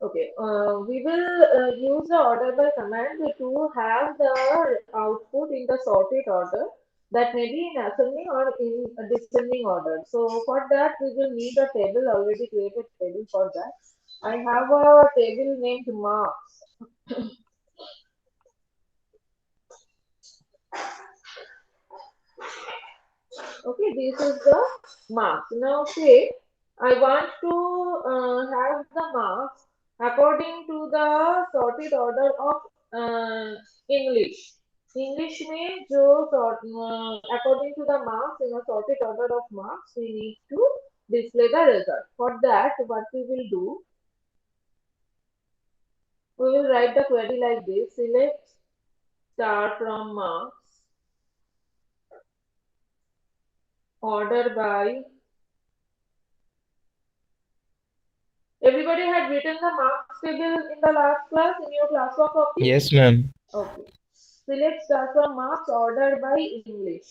Okay, we will use the order by command to have the output in the sorted order, that may be in ascending or in a descending order. So for that we will need a table, already created table for that. I have a table named marks. Okay, this is the marks. Now say I want to have the marks according to the sorted order of English. English में जो according to the marks in a sorted order of marks, we need to display the result. For that, what we will do, we will write the query like this: select star from marks, order by. Everybody had written the marks table in the last class in your classwork copy? Yes, ma'am. Okay. Select star from marks, order by English.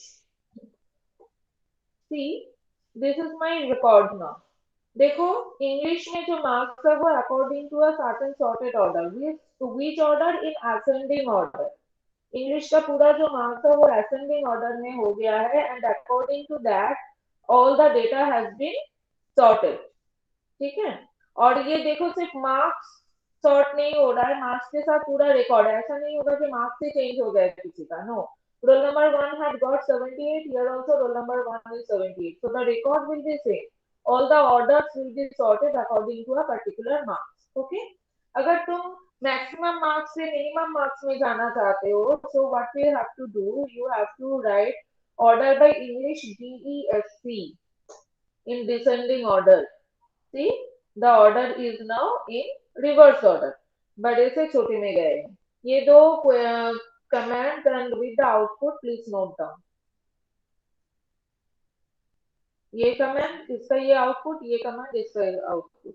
See, this is my record now. देखो English में जो marks है वो according to a certain sorted order, which order in ascending order. English का पूरा जो marks है वो असेंडिंग ऑर्डर में हो गया है and according to that all the data has been sorted. ठीक है. और ये देखो सिर्फ मार्क्स सॉर्ट नहीं हो रहा है, मार्क्स के साथ पूरा रिकॉर्ड है. ऐसा नहीं होगा कि मार्क्स से चेंज हो गया किसी का. No, roll number 1 had got 78, here also roll number 1 is 78, so the record will be same. All the orders will be sorted according to a particular marks. Okay. अगर तुम मैक्सिमम मार्क्स से minimum marks में जाना चाहते हो, so what you have to do, you have to write order by English DESC in descending order. See, the order is now in reverse order. बड़े से छोटे में गए हैं. ये दो command and with the output please note down. ये command इसका ये आउटपुट, ये कमांड इसका output.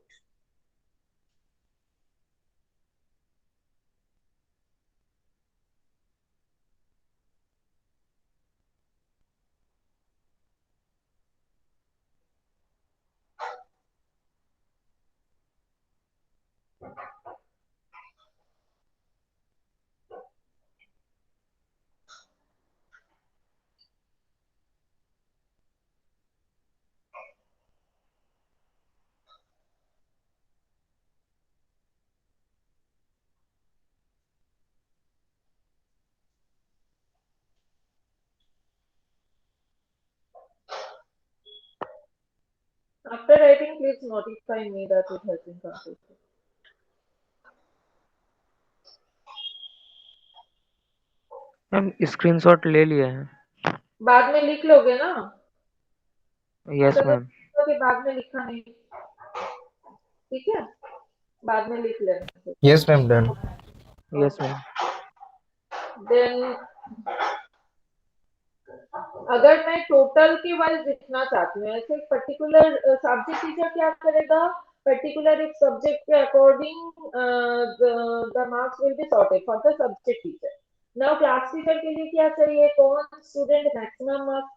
After writing, please notify me that it has been completed. Ma'am screenshot ले लिया है. बाद में लिख लोगे ना. यस ऐसा तो मैम. नहीं होगा कि बाद में लिखा नहीं. ठीक है, बाद में लिख लेना. Yes, ma'am. Done. Yes okay. Ma'am. Then अगर मैं टोटल के वाइज लिखना चाहती हूँ, ऐसे पर्टिकुलर सब्जेक्ट टीचर क्या करेगा, पर्टिकुलर एक सब्जेक्ट के according the marks will be sorted for the subject teacher. Now class teacher के लिए क्या चाहिए, कौन स्टूडेंट मैक्सिमम मार्क्स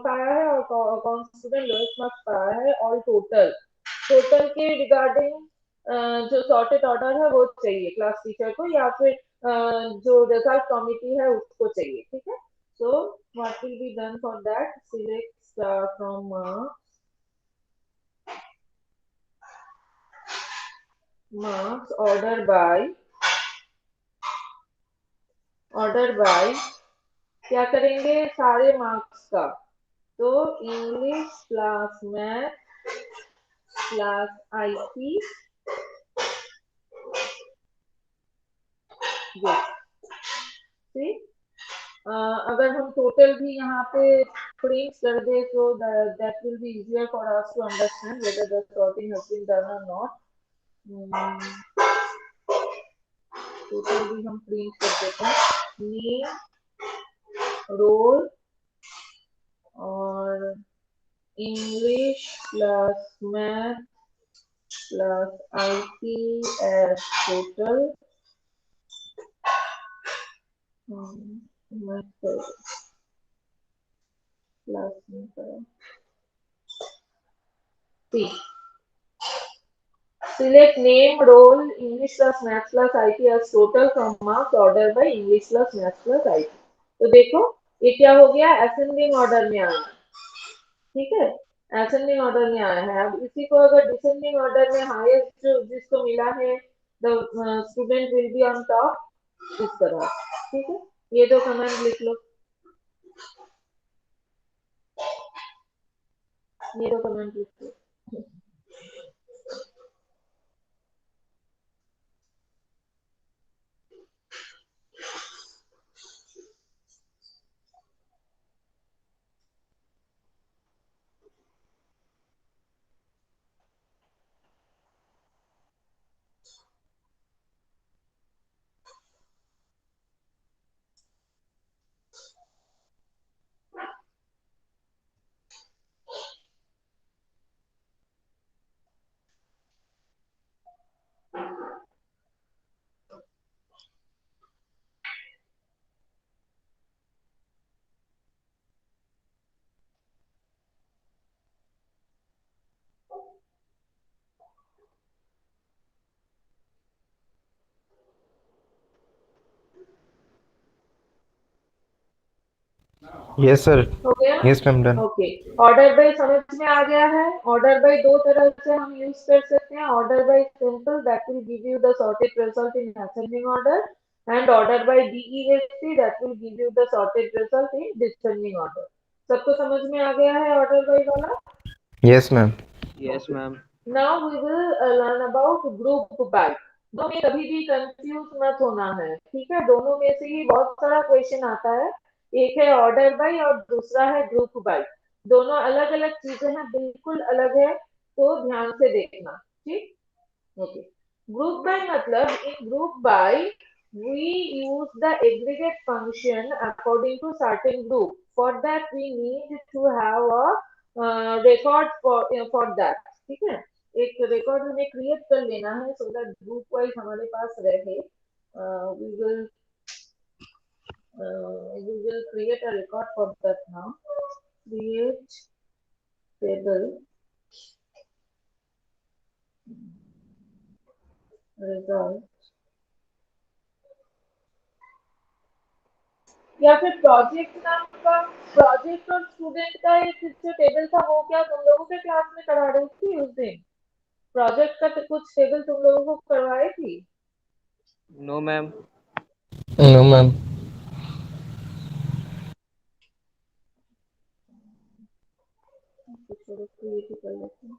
पाया है और कौन स्टूडेंट लोएस्ट मार्क्स पाया है, और टोटल के रिगार्डिंग जो सॉर्टेड ऑर्डर है वो चाहिए क्लास टीचर को, या फिर जो रिजल्ट कमिटी है उसको चाहिए. ठीक है. So what will be done for that? Select star from marks, order by क्या करेंगे, सारे मार्क्स का. तो English class math class IC. अगर हम टोटल भी यहाँ पे प्रिंट कर दे तो that will be easier for us to understand whether the sorting has been done or not. Total भी हम प्रिंट कर देते हैं. नेम, रोल और English plus math plus IT as total. Plus C. Select name, role, English plus Maths plus IT as total from marks order by English plus Maths plus IT. तो देखो ये क्या हो गया, असेंडिंग ऑर्डर में आया, ठीक है, असेंडिंग ऑर्डर में आया है। अब इसी को अगर डिसेंडिंग ऑर्डर में हाईएस्ट जो जिसको मिला है, the student will be on top, इस तरह, ठीक है। ये दो कमेंट लिख लो, ये दो कमेंट लिख लो। Yes sir. हो गया, yes ma'am, done. Okay. Order by समझ में आ गया है। ऑर्डर बाय दो तरह से हम यूज कर सकते हैं, order by simple that will give you the sorted result in ascending order, and order by DESC that will give you the sorted result in descending order. सबको समझ में आ गया है ऑर्डर बाय वाला? Yes ma'am. Yes, ma'am. Now we will learn about group by। दोनों में कभी भी कंफ्यूज मत होना है, ठीक है। दोनों में से ही बहुत सारा क्वेश्चन आता है, एक है ऑर्डर बाय और दूसरा है ग्रुप बाय। दोनों अलग अलग चीजें हैं, बिल्कुल अलग है, तो ध्यान से देखना, ठीक। ओके, ग्रुप बाय मतलब in group by we use the aggregate function according to certain group. For that we need to have a record for that, ठीक है। एक रिकॉर्ड हमें क्रिएट कर लेना है सो दैट ग्रुप वाइज हमारे पास रहे। we will we will create a record for that now। create table result, या फिर प्रोजेक्ट नाम का, प्रोजेक्ट और स्टूडेंट का एक जो टेबल था वो क्या तुम लोगों के क्लास में करा रही थी उस दिन? प्रोजेक्ट का तो कुछ टेबल तुम लोगों को करवाई थी? No, ma'am. No ma'am. छोड़ो, क्रिएट ही कर लेते हैं।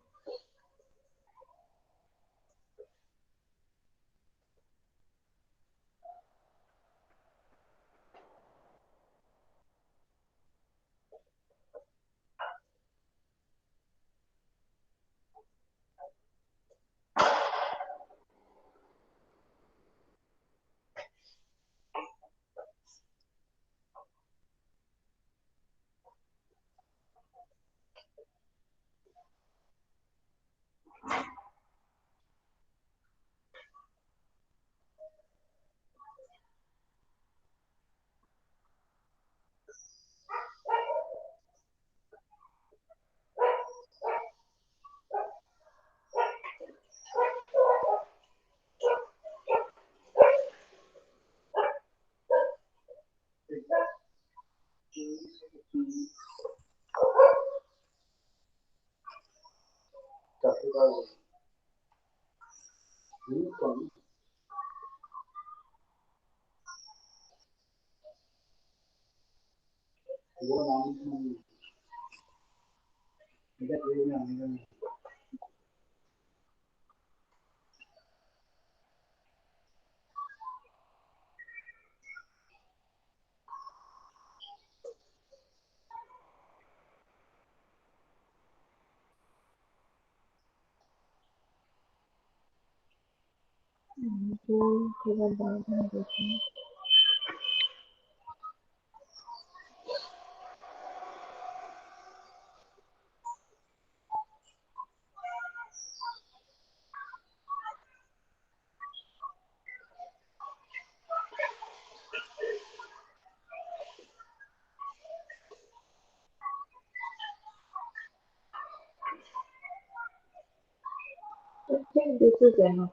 तो केवल बाद में देखते हैं। think this is enough.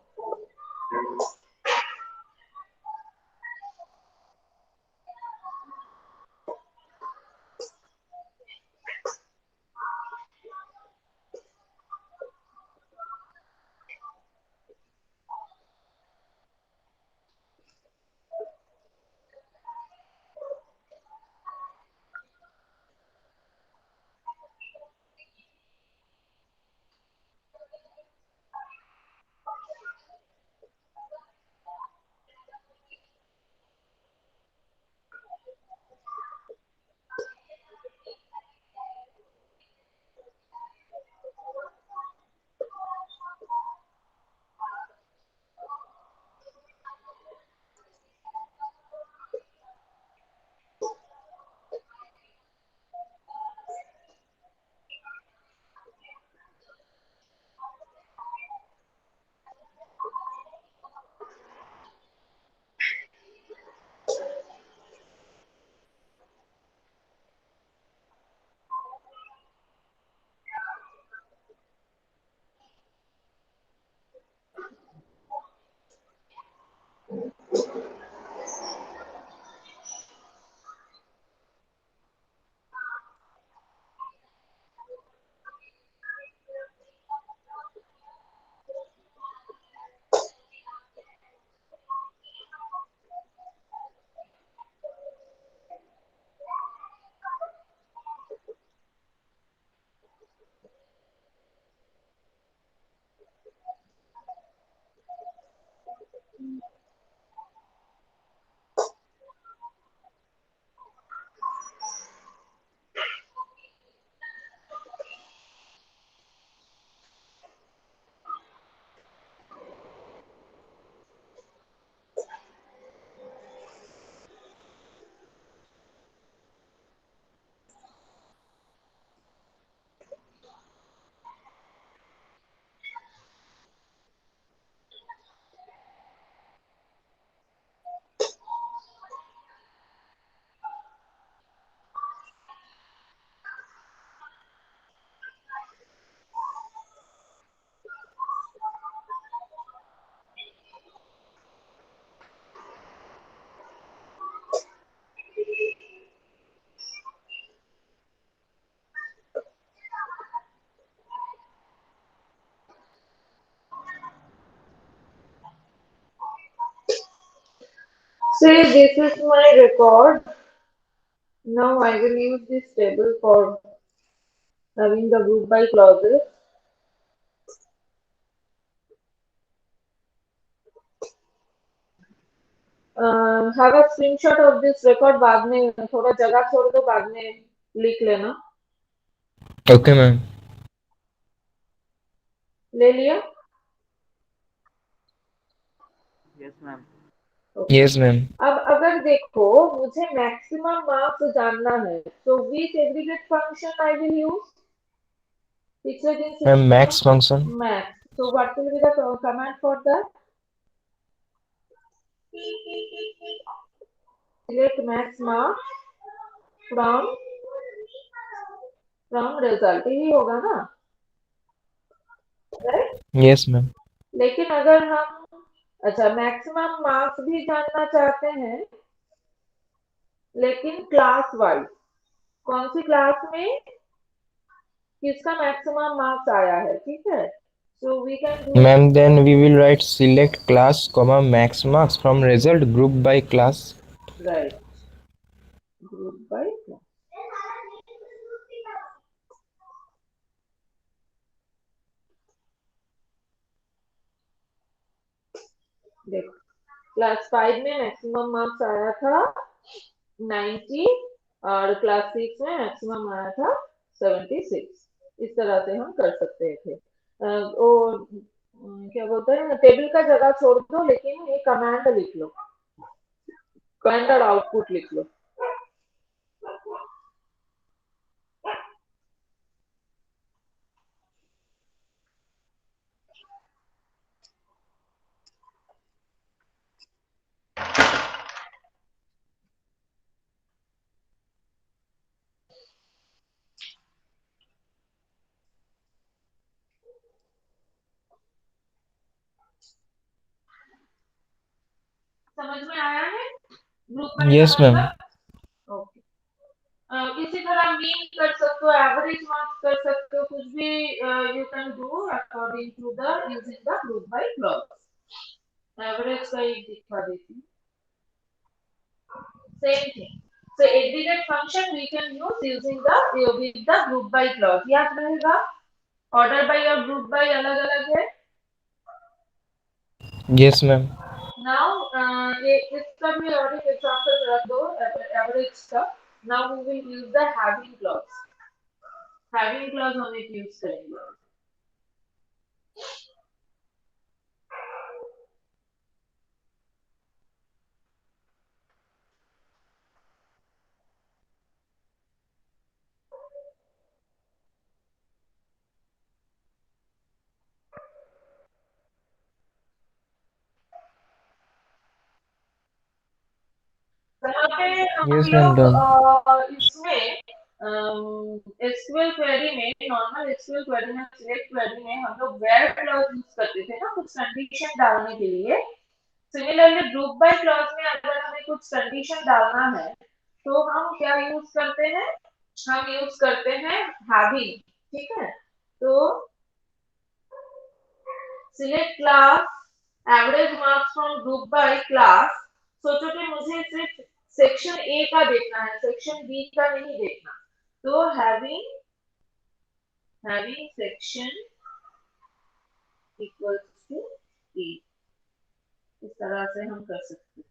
Say this is my record. Now I will use this table for having the group by clauses. Have a screenshot of this record बाद में थोड़ा जगह छोड़ दो बाद में लिख लेना Okay, ma'am. ले लिया Yes, ma'am. Okay Yes, ma'am. अब अगर देखो मुझे मैक्सिमम मार्क्स जानना है तो which aggregate function I will use पिछले दिन Ma'am, सीखा max function. Max so what will be the command for that select max marks from result यही होगा ना राइट Yes, ma'am. लेकिन अगर हम अच्छा मैक्सिमम मार्क्स भी जानना चाहते हैं लेकिन क्लास वाइज कौन सी क्लास में किसका मैक्सिमम मार्क्स आया है ठीक है so we can do Ma'am, then we will write select class, comma max marks from result group by class. Right group by देखो क्लास 5 में मैक्सिमम मार्क्स आया था 90 और क्लास 6 में मैक्सिमम आया था 76 इस तरह से हम कर सकते थे वो क्या बोलते हैं टेबल का जगह छोड़ दो लेकिन ये कमांड लिख लो कमांड और आउटपुट लिख लो समझ में आया है ग्रुप बाय का Yes, ma'am. मतलब? ओके। इसी तरह मीन कर सकते हो, एवरेज मार्क्स कर सकते हो, कुछ भी you can do according to the using the group by clause. Average का एक दिखा देती हूँ। Same thing. So aggregate function we can use using the with the group by clause. याद रहेगा? Order by और group by अलग अलग है. Yes, ma'am. Now ये इसका भी और एक एग्जांपल रख दो एवरेज का. Now we will use the having clause. Having clause हम एक यूज करेंगे. यहाँ पे हम Yes, ma'am. लोग Done. इसमें एसक्यूएल क्वेरी में, नॉर्मल एसक्यूएल क्वेरी में, सिलेक्ट क्वेरी में हम लोग वेयर क्लॉज यूज करते थे ना कुछ कंडीशन डालने के लिए. सिमिलरली ग्रुप बाय क्लॉज में अगर हमें कुछ कंडीशन डालना है तो हम क्या यूज करते हैं? हम यूज करते हैं हैविंग. ठीक है, तो select class average marks from group by class. सोचो कि मुझे सिर्फ सेक्शन ए का देखना है, सेक्शन बी का नहीं देखना. तो हैविंग सेक्शन इक्वल्स टू ए. इस तरह से हम कर सकते हैं.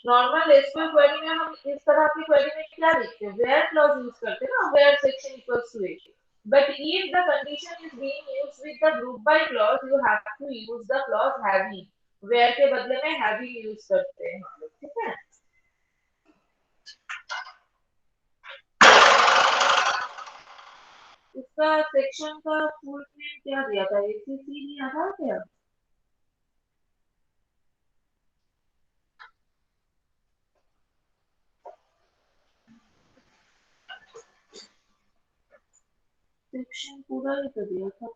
नॉर्मल एसक्यूएल क्वेरी में हम इस तरह की क्वेरी में क्या लिखते हैं? वेयर क्लॉज यूज करते हैं ना, where section equals to A. But if the condition is being used with the group by clause, you have to use the clause having. Where के बदले में having यूज करते हैं हम लोग. ठीक है, इसका सेक्शन का फुल नेम क्या दिया था? एसीसी दिया था क्या? सेक्शन पूरा ही तो दिया था.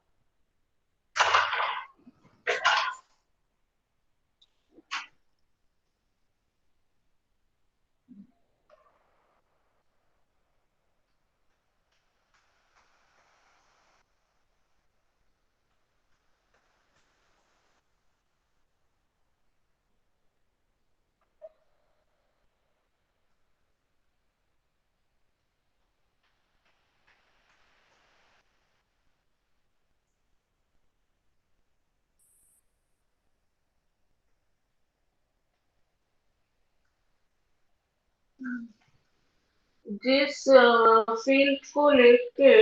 जिस फील्ड को लेके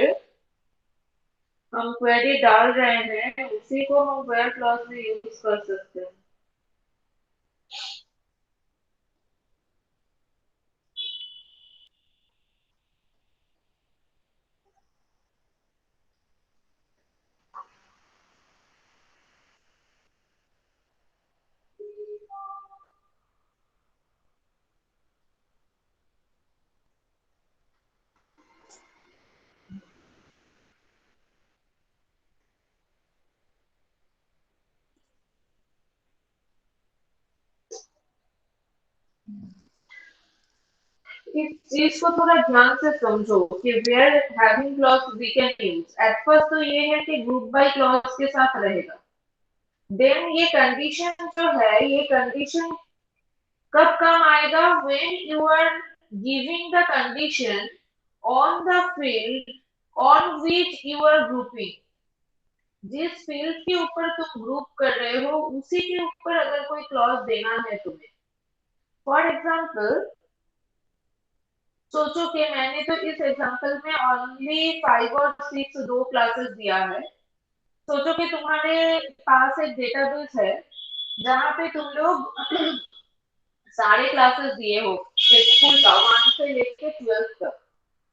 हम क्वेरी डाल रहे हैं उसी को हम वेयर क्लॉज में यूज कर सकते हैं. इस चीज को थोड़ा ध्यान से समझो कि where having clause we can use. At first तो ये है कि ग्रुप बाय क्लॉज के साथ रहेगा. देन ये कंडीशन जो है, ये कंडीशन कब काम आएगा? When you are giving the condition on the field on which you are grouping. जिस फील्ड के ऊपर तुम ग्रुप कर रहे हो उसी के ऊपर अगर कोई क्लॉज देना है तुम्हें. फॉर एग्जाम्पल सोचो कि मैंने तो इस एग्जांपल में ओनली 5 और 6 दो क्लासेस दिया है. सोचो कि तुम्हारे पास एक डेटाबेस है जहां पे तुम लोग सारे क्लासेस दिए हो स्कूल का 1 से लेके 12 तक.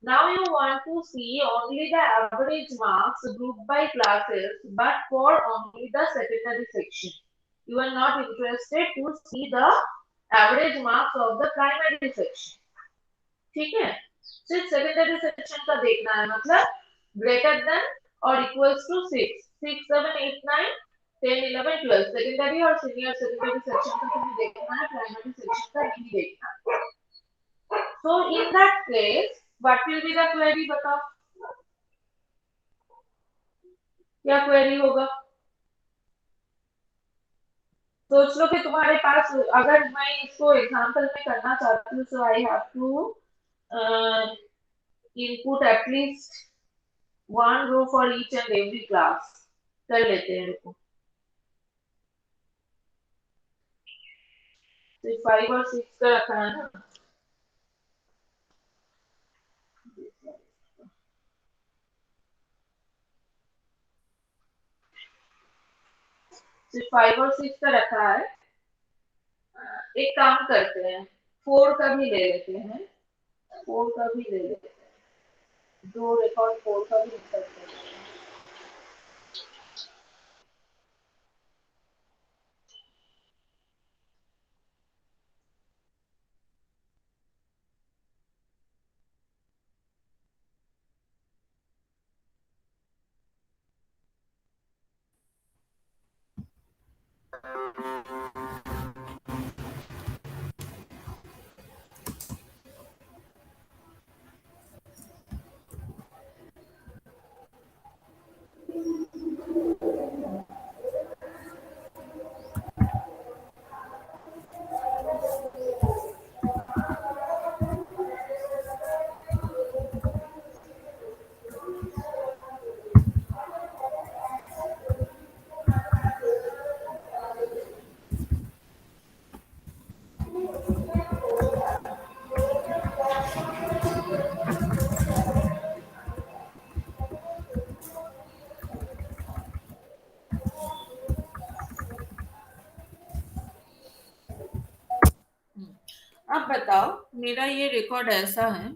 Now you want to see only the average marks grouped by classes, but for only the secondary section. You are not interested to see the average marks of the primary section. ठीक है, सिर्फ secondary section का देखना है. मतलब greater than और equals to 6, 6, 7, 8, 9, 10, 11, 12 secondary और senior secondary section का तुम्हें देखना है, प्राइमरी सेक्शन का नहीं देखना। So in that case, what will be the query बताओ, क्या क्वेरी होगा? सोच लो कि तुम्हारे पास, अगर मैं इसको एग्जांपल में करना चाहती हूँ, so I have to input at least one row for each and every class. कर लेते हैं, रुको। तो 5 और 6 का रखा है ना, सिर्फ 5 और 6 का रखा है। एक काम करते हैं, 4 का भी ले लेते हैं, 4 का भी ले लेते हैं, दो रिकॉर्ड 4 का भी ले सकते हैं। अब बताओ, मेरा ये रिकॉर्ड ऐसा है,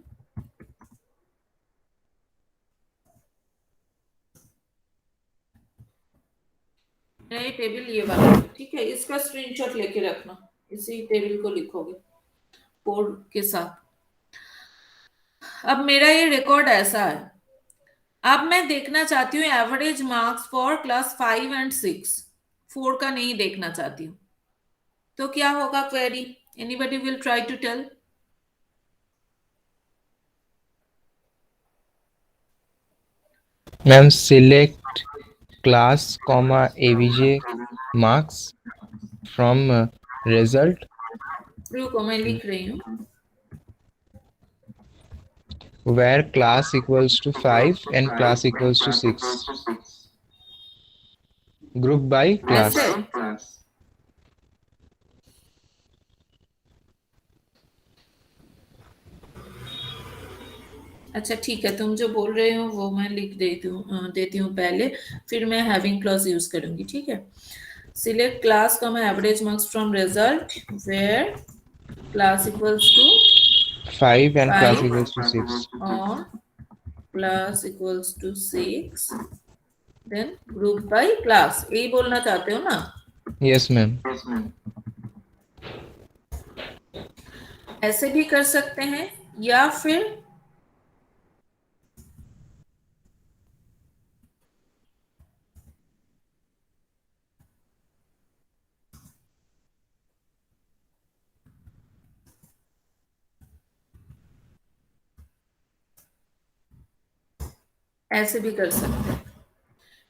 मेरा ये टेबल ये वाला है, ठीक है? इसका स्क्रीनशॉट लेके रखना, इसी टेबल को लिखोगे कोड के साथ। अब मेरा ये रिकॉर्ड ऐसा है, अब मैं देखना चाहती हूँ average marks for class 5 and 6, 4 का नहीं देखना चाहती हूँ। तो क्या होगा query? Anybody will try to tell? Ma'am select class comma AVG marks from result रुको, मैं लिख रही हूँ। where class equals to 5 and class equals to 6, group by class. ऐसे अच्छा ठीक है, तुम जो बोल रहे हो वो मैं लिख देती हूँ पहले, फिर मैं हैविंग क्लॉज यूज करूंगी, ठीक है? Select class comma average marks from result where class equals to 5 and class 5 equals to 6. और class equals to 6, then group by class. यही बोलना चाहते हो ना? Yes ma'am. ऐसे भी कर सकते हैं, या फिर ऐसे भी कर सकते हैं।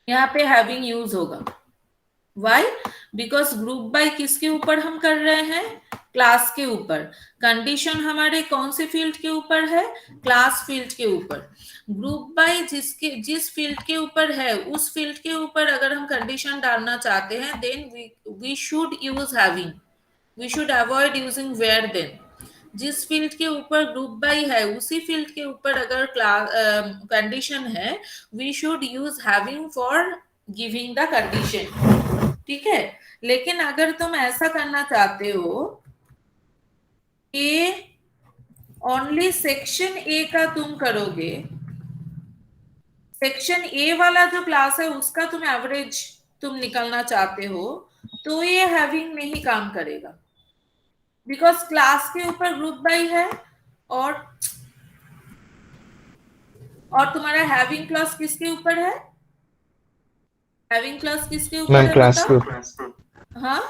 यहाँ पे हैविंग यूज होगा। वाई? बिकॉज ग्रुप बाय किसके ऊपर हम कर रहे हैं? क्लास के ऊपर। कंडीशन हमारे कौन से फील्ड के ऊपर है? क्लास फील्ड के ऊपर। ग्रुप बाय जिस फील्ड के ऊपर है, उस फील्ड के ऊपर अगर हम कंडीशन डालना चाहते हैं, then we should use having, we should avoid using where. Then जिस फील्ड के ऊपर ग्रुप बाय है, उसी फील्ड के ऊपर अगर क्लास कंडीशन है, we should use having for giving the condition, ठीक है? लेकिन अगर तुम ऐसा करना चाहते हो कि ओनली सेक्शन ए का तुम करोगे, सेक्शन ए वाला जो क्लास है उसका तुम एवरेज तुम निकलना चाहते हो, तो ये हैविंग में ही काम करेगा। बिकॉज क्लास के ऊपर ग्रुप बाय है, और तुम्हारा हैविंग क्लास किसके ऊपर है? हैविंग क्लॉज किसके ऊपर मैम है क्लास बताओ? के हाँ,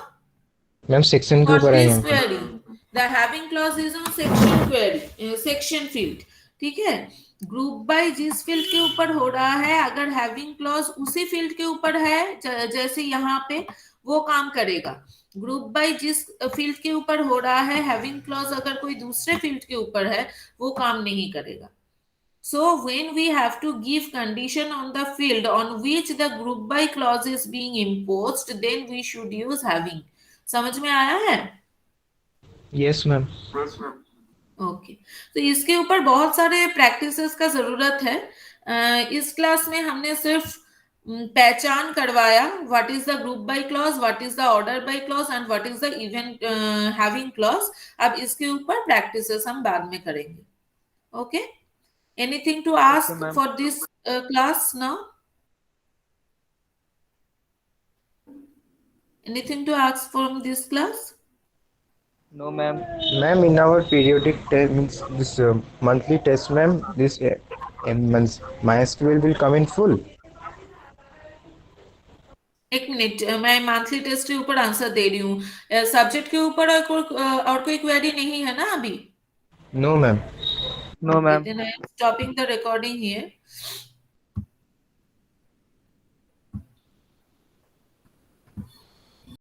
मैम सेक्शन के for ऊपर है this यहाँ पे। query the having clause is on section query section field, ठीक है। ग्रुप बाय जिस फील्ड के ऊपर हो रहा है, अगर हैविंग क्लॉज उसी फील्ड के ऊपर है जैसे यहाँ पे, वो काम करेगा। ग्रुप बाय जिस फील्ड के ऊपर हो रहा है, हैविंग क्लॉज अगर कोई दूसरे फील्ड के ऊपर है, वो काम नहीं करेगा। So when we have to give condition on the field on which the group by clause is being imposed, then we should use having. समझ में आया है? Yes ma'am. ओके, तो इसके ऊपर बहुत सारे प्रैक्टिसेस का जरूरत है। इस क्लास में हमने सिर्फ पहचान करवाया, what is the group by clause, what is the order by clause and what is the event having clause. अब इसके ऊपर प्रैक्टिसेस हम बाद में करेंगे। Okay, anything to Okay, ask ma'am. For this class now? Anything to ask from this class? No, ma'am. Ma'am, in our periodic test, means this monthly test, ma'am, this month MySQL will come in full. एक minute, मैं monthly test के ऊपर answer दे रही हूँ। Subject के ऊपर और कोई क्वेरी नहीं है ना अभी? No, ma'am. No, Okay, ma'am. then I am stopping the recording here.